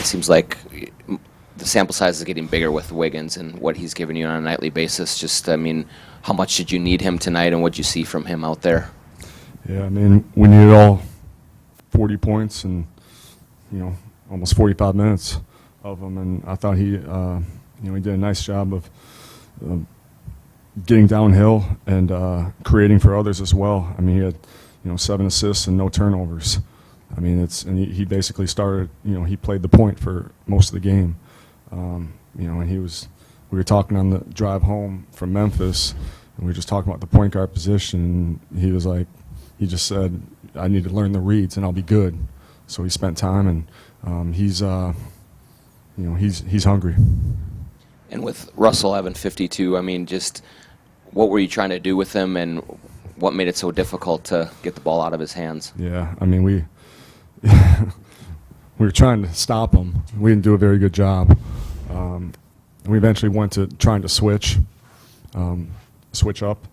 it seems like the sample size is getting bigger with Wiggins and what he's giving you on a nightly basis. Just, I mean, how much did you need him tonight, and what did you see from him out there? Yeah, I mean, we needed all 40 points and, almost 45 minutes of them, and I thought he did a nice job of getting downhill and creating for others as well. I mean, he had 7 assists and no turnovers. I mean, he basically started. He played the point for most of the game. And we were talking on the drive home from Memphis, and we were just talking about the point guard position. And he just said, "I need to learn the reads, and I'll be good." So he spent time, and he's hungry. And with Russell having 52, I mean, just what were you trying to do with him, and what made it so difficult to get the ball out of his hands? Yeah, I mean, we were trying to stop him. We didn't do a very good job. We eventually went to trying to switch up,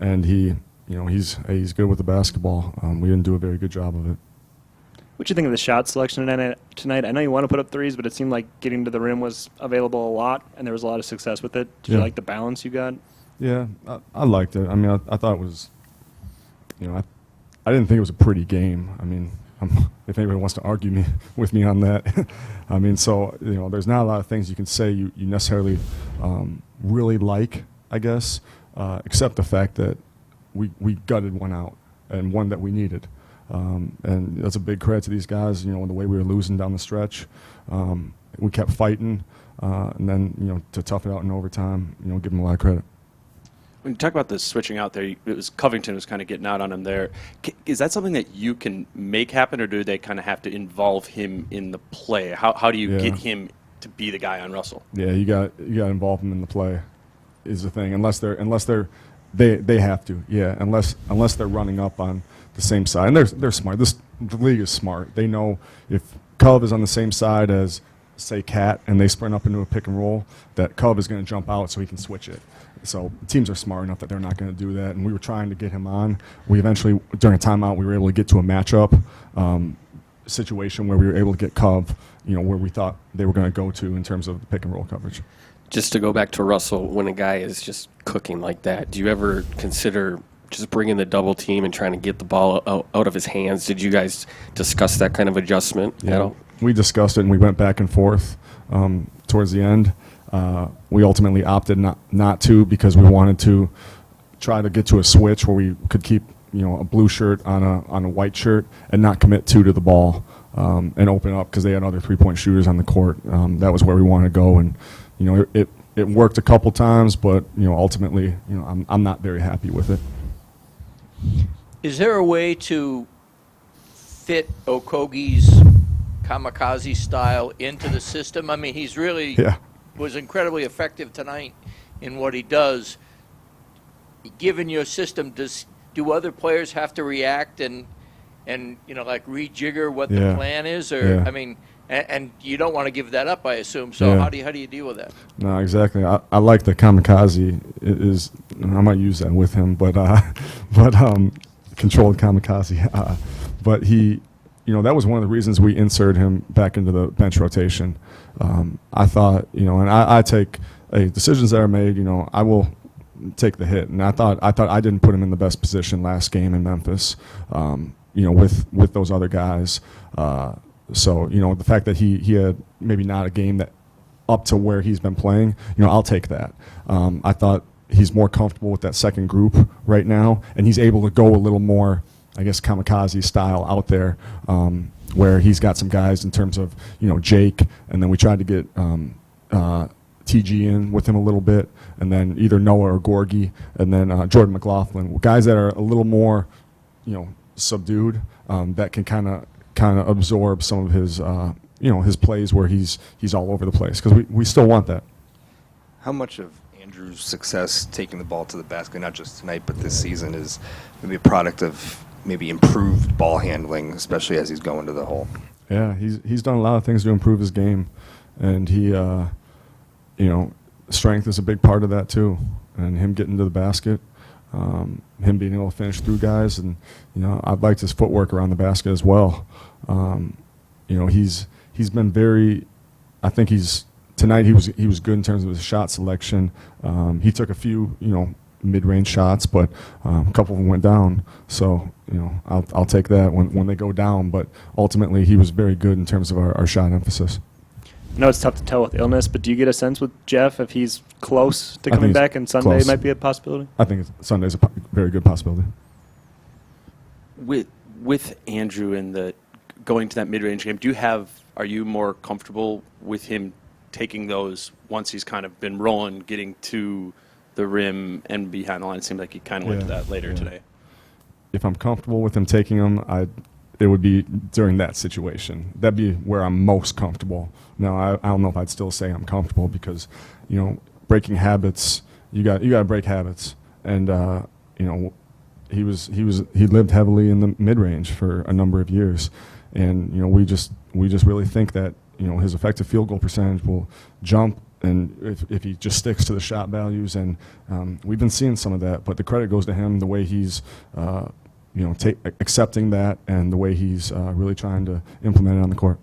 and he's good with the basketball. We didn't do a very good job of it. What do you think of the shot selection tonight? I know you want to put up threes, but it seemed like getting to the rim was available a lot, and there was a lot of success with it. Did you like the balance you got? Yeah, I liked it. I mean, I thought it was, I didn't think it was a pretty game. I mean, if anybody wants to argue with me on that, I mean, so, there's not a lot of things you can say you necessarily really like, I guess, except the fact that we gutted one out, and one that we needed. And that's a big credit to these guys, the way we were losing down the stretch. We kept fighting, and then, to tough it out in overtime, give them a lot of credit. When you talk about the switching out there, Covington was kind of getting out on him there. Is that something that you can make happen, or do they kind of have to involve him in the play? How do you get him to be the guy on Russell? Yeah, you got to involve him in the play is the thing. Unless they have to. Yeah, unless they're running up on the same side, and they're smart. The league is smart. They know if Cove is on the same side as, say, Cat, and they sprint up into a pick and roll, that Cove is going to jump out so he can switch it. So teams are smart enough that they're not going to do that, and we were trying to get him on. We eventually, during a timeout, we were able to get to a matchup situation where we were able to get Cove, where we thought they were going to go to in terms of the pick and roll coverage. Just to go back to Russell, when a guy is just cooking like that, do you ever consider just bringing the double team and trying to get the ball out of his hands? Did you guys discuss that kind of adjustment at all? We discussed it, and we went back and forth towards the end. We ultimately opted not to, because we wanted to try to get to a switch where we could keep a blue shirt on a white shirt and not commit to the ball and open up, because they had other 3-point shooters on the court. That was where we wanted to go, and it worked a couple times, but ultimately I'm not very happy with it. Is there a way to fit Okogie's kamikaze style into the system? I mean, he's really was incredibly effective tonight in what he does. Given your system, do other players have to react and like rejigger what the plan is, or I mean, and you don't want to give that up, I assume. So how do you deal with that? No, exactly. I like the kamikaze. I might use that with him, but controlled kamikaze. But he, that was one of the reasons we inserted him back into the bench rotation. I thought, and I take decisions that are made. I will take the hit, and I thought I didn't put him in the best position last game in Memphis. With those other guys. So the fact that he had maybe not a game that up to where he's been playing, I'll take that. I thought he's more comfortable with that second group right now, and he's able to go a little more, I guess, kamikaze style out there, where he's got some guys in terms of Jake, and then we tried to get TG in with him a little bit, and then either Noah or Gorgie, and then Jordan McLaughlin, guys that are a little more subdued, that can kind of absorb some of his his plays where he's all over the place, because we still want that. How much of Andrew's success taking the ball to the basket, not just tonight but this season, is maybe a product of maybe improved ball handling, especially as he's going to the hole? Yeah, he's done a lot of things to improve his game, and he strength is a big part of that too, and him getting to the basket, him being able to finish through guys, and I've liked his footwork around the basket as well. He's been very I think tonight he was good in terms of his shot selection. He took a few, mid-range shots, but a couple of them went down. So, I'll take that when they go down. But ultimately, he was very good in terms of our shot emphasis. I know it's tough to tell with illness, but do you get a sense with Jeff if he's close to coming back and Sunday close. might be a possibility? I think Sunday's a very good possibility. With Andrew and going to that mid-range game, are you more comfortable with him taking those once he's kind of been rolling, getting to the rim and behind the line? It seemed like he kind of went to that later today. If I'm comfortable with him taking them, it would be during that situation. That'd be where I'm most comfortable. Now, I don't know if I'd still say I'm comfortable because, breaking habits, you got to break habits. And, he lived heavily in the mid-range for a number of years. And, we just really think that, his effective field goal percentage will jump and if he just sticks to the shot values. And we've been seeing some of that, but the credit goes to him, the way he's accepting that and the way he's really trying to implement it on the court.